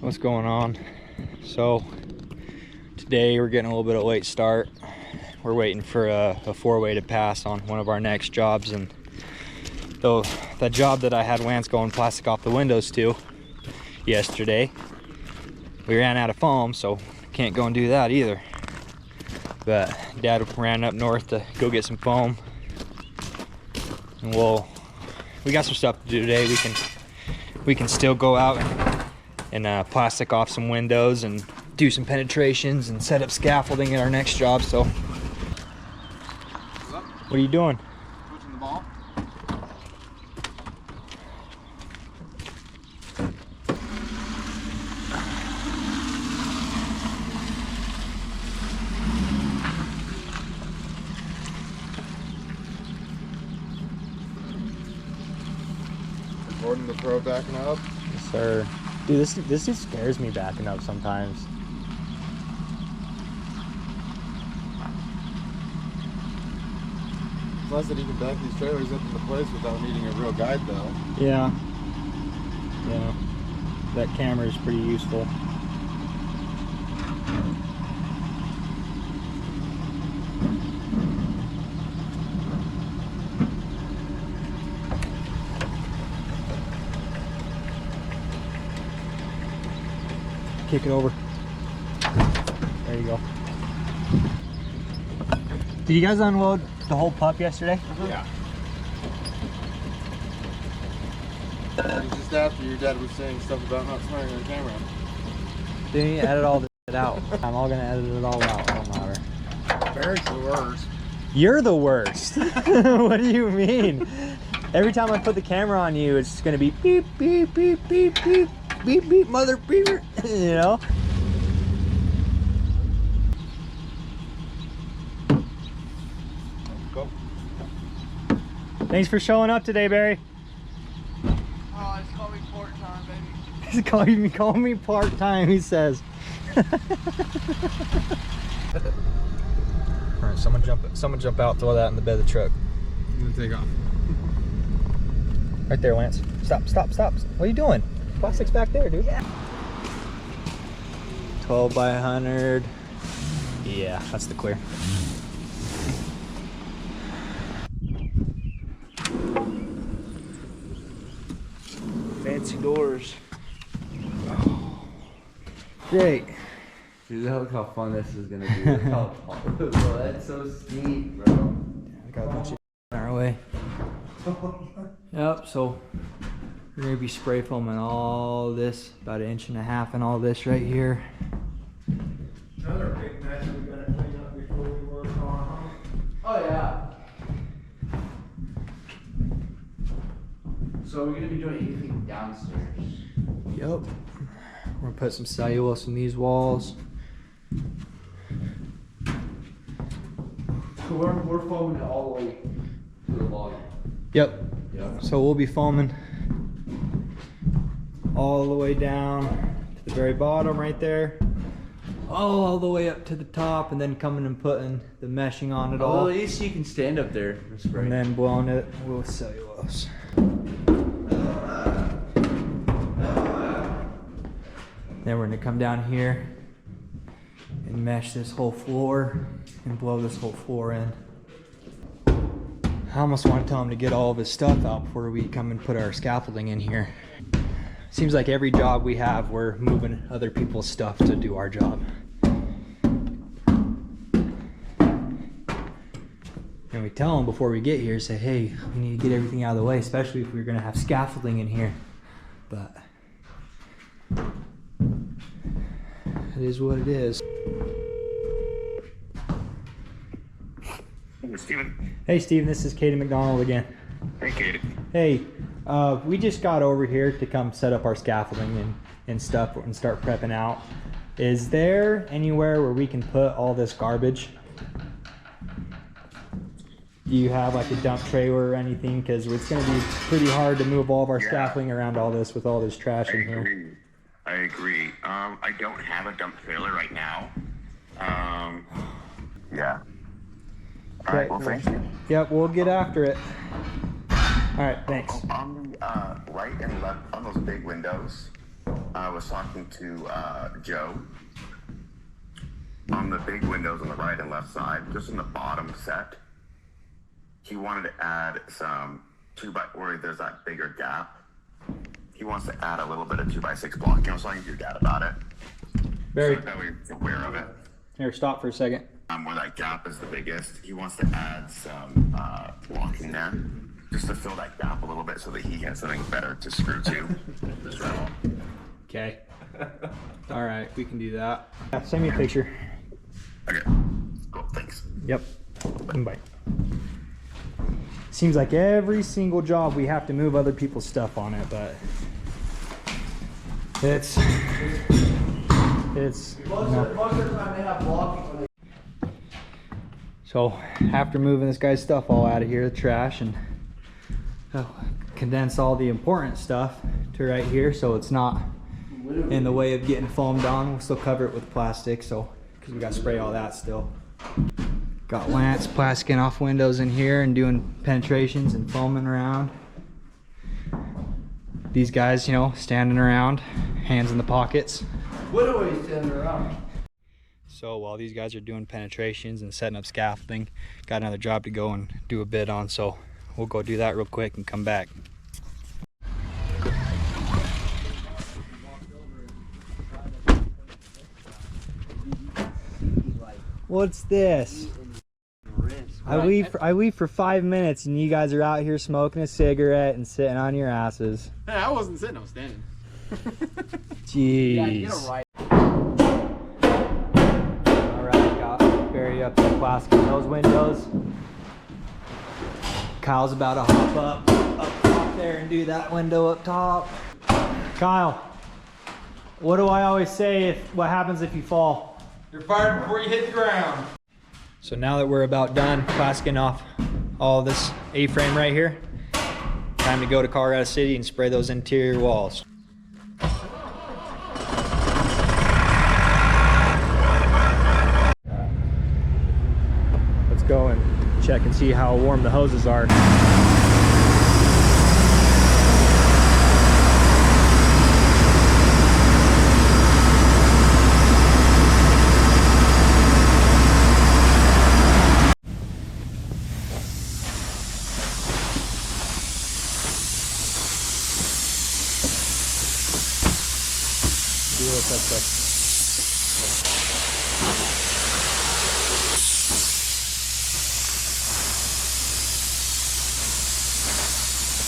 What's going on? So today we're getting a little bit of a late start. We're waiting for a four-way to pass on one of our next jobs, and though that job that I had Lance going plastic off the windows to yesterday, we ran out of foam, so can't go and do that either. But Dad ran up north to go get some foam, and we got some stuff to do today. We can still go out and plastic off some windows and do some penetrations and set up scaffolding at our next job. So what are you doing? Switching the ball. Recording the pro backing up. Yes, sir. Dude, this just scares me backing up sometimes. It's nice that you can back these trailers up into place without needing a real guide though. Yeah. Yeah. That camera is pretty useful. Kick it over. There you go. Did you guys unload the whole pup yesterday? Yeah. It was just after your dad was saying stuff about not swearing on camera. Then you edit all this out. I'm all gonna edit it all out. It don't matter. Barrett's the worst. You're the worst. What do you mean? Every time I put the camera on you, it's gonna be beep, beep, beep, beep, beep, beep, beep, mother beeper. You know? Go. Thanks for showing up today, Barry. Oh, just call me part-time, baby. He's calling me part-time, he says. All right, someone jump out, throw that in the bed of the truck. I'm gonna take off. Right there, Lance. Stop, stop, stop. What are you doing? Plastic's back there, dude. Yeah. 12 by 100. Yeah, that's the clear. Fancy doors. Great. Dude, look how fun this is gonna be. Look how bro, that's so steep, bro. I got a bunch of in our way. Yep, so we're gonna be spray foaming all this, about 1.5 inches and all this right here. Another big mess we gotta clean up before we work on. Oh yeah. So we're gonna be doing anything downstairs? Yep. We're gonna put some cellulose in these walls. So we're foaming it all the way to the volume. Yep. Yep. So we'll be foaming all the way down to the very bottom right there, all the way up to the top, and then coming and putting the meshing on it all. Well, at least you can stand up there and spray. And then blowing it with cellulose. Then we're gonna come down here and mesh this whole floor and blow this whole floor in. I almost want to tell him to get all of his stuff out before we come and put our scaffolding in here. Seems like every job we have, we're moving other people's stuff to do our job. And we tell them before we get here, say, hey, we need to get everything out of the way, especially if we're gonna have scaffolding in here. But it is what it is. Hey, Steven. Hey, Steven, this is Katie McDonald again. Hey, Katie. Hey, we just got over here to come set up our scaffolding and stuff and start prepping out. Is there anywhere where we can put all this garbage? Do you have like a dump trailer or anything? Because it's going to be pretty hard to move all of our scaffolding around all this with all this trash in here. I agree. I don't have a dump trailer right now. Yeah. All right, well, thank you. Yep, we'll get after it. All right, thanks. On the right and left, on those big windows, was talking to Joe. On the big windows on the right and left side, just in the bottom set, he wanted to add some where there's that bigger gap. He wants to add a little bit of 2x6 blocking. I was talking to your dad about it. Barry, So that way you're aware of it. here, stop for a second. Where that gap is the biggest, he wants to add some blocking there, just to fill that gap a little bit so that he has something better to screw to. Just right. Okay. All right, we can do that. Yeah, send me a picture. Okay. Cool. Thanks. Yep. Bye. Seems like every single job we have to move other people's stuff on it, but it's Most of the time they have blocking when they... so after moving this guy's stuff all out of here, the trash, and condense all the important stuff to right here so it's not in the way of getting foamed on. We'll still cover it with plastic, so because we got to spray all that still. Got Lance plasticking off windows in here and doing penetrations and foaming around. These guys, you know, standing around, hands in the pockets. What are we standing around? So while these guys are doing penetrations and setting up scaffolding, got another job to go and do a bid on, so we'll go do that real quick and come back. What's this? I leave for 5 minutes and you guys are out here smoking a cigarette and sitting on your asses. Hey, I wasn't sitting, I was standing. Jeez. Yeah, get it right. Alright, got Barry up there plasticking those windows. Kyle's about to hop up top there and do that window up top. Kyle, what do I always say what happens if you fall? You're fired before you hit the ground. So now that we're about done plasticking off all this A-frame right here, time to go to Colorado City and spray those interior walls. Let's go and check and see how warm the hoses are.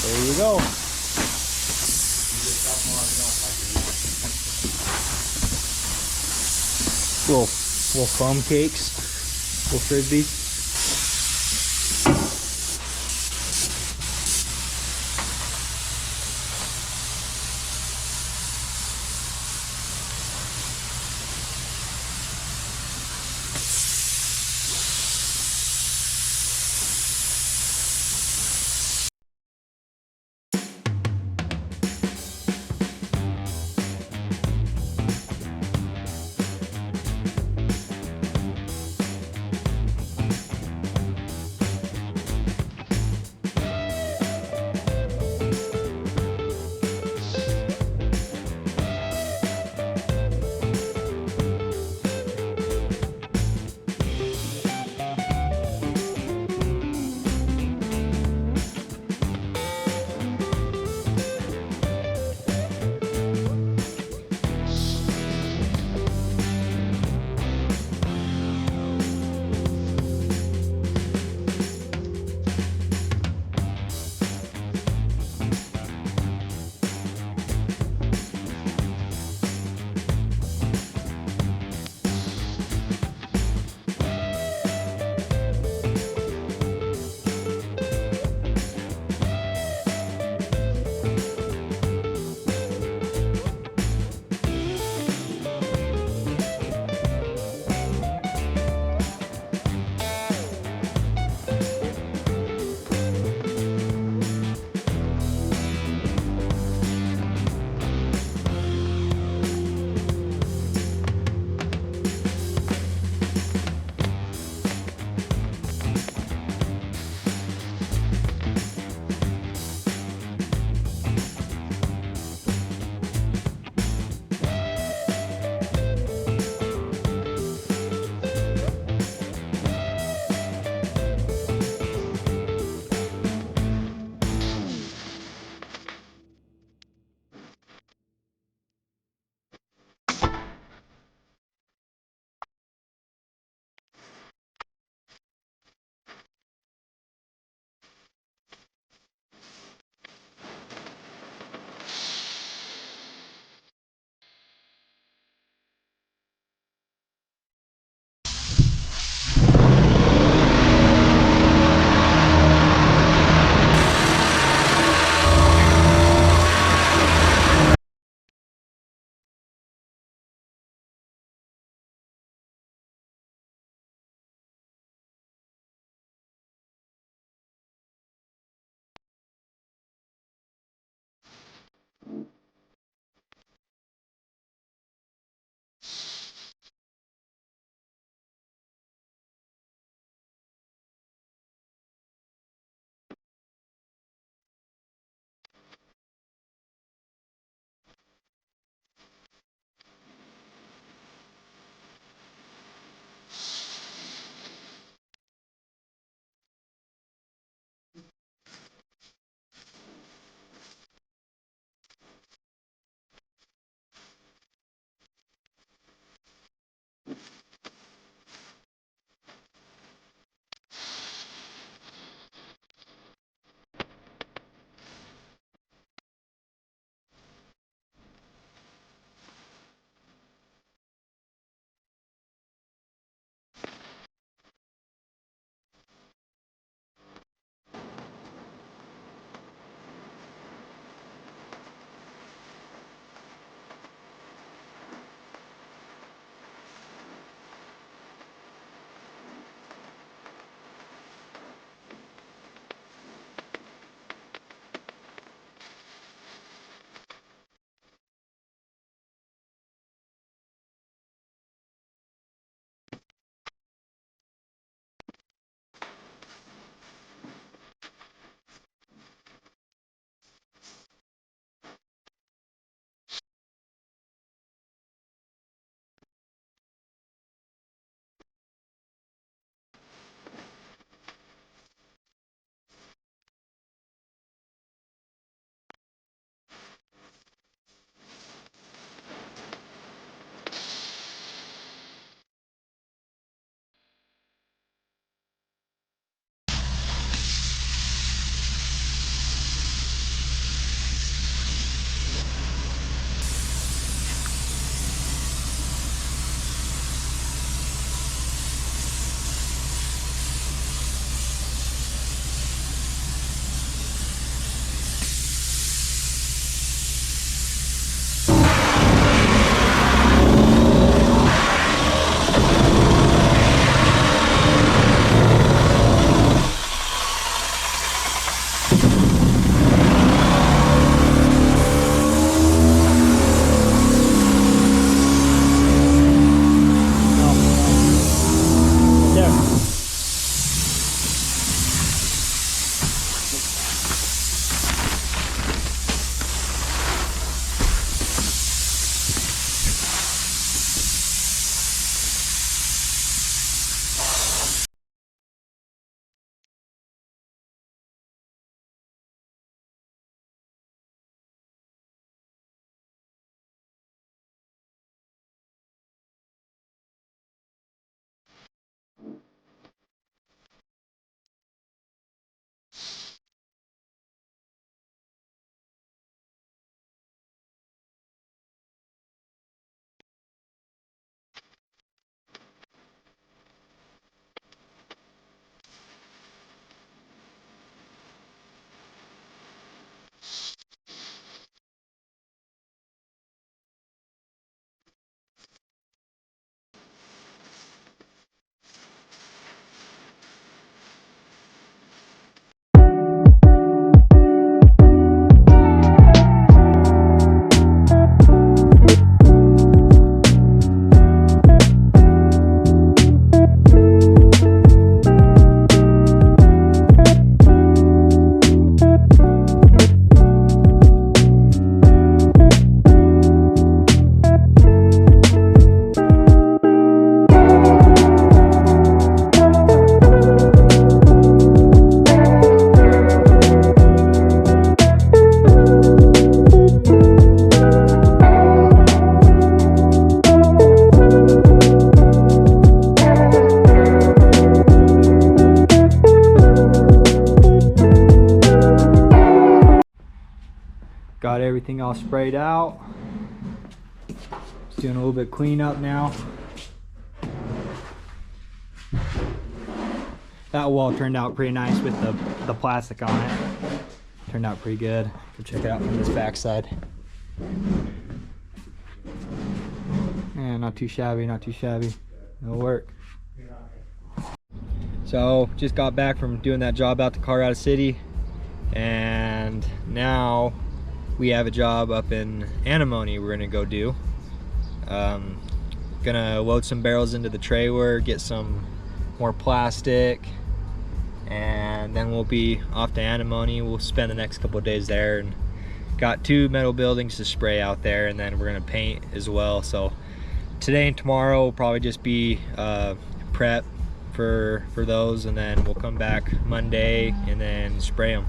There you go. Little foam cakes, little frisbees. Got everything all sprayed out. Just doing a little bit of cleanup now. That wall turned out pretty nice with the plastic on it. Turned out pretty good. Go check it out from this backside. Yeah, not too shabby, not too shabby. It'll work. So just got back from doing that job out to Colorado City, and now we have a job up in Antimony we're gonna go do. Gonna load some barrels into the trailer, get some more plastic, and then we'll be off to Antimony. We'll spend the next couple of days there, and got 2 metal buildings to spray out there, and then we're gonna paint as well. So today and tomorrow will probably just be prep for those, and then we'll come back Monday and then spray them.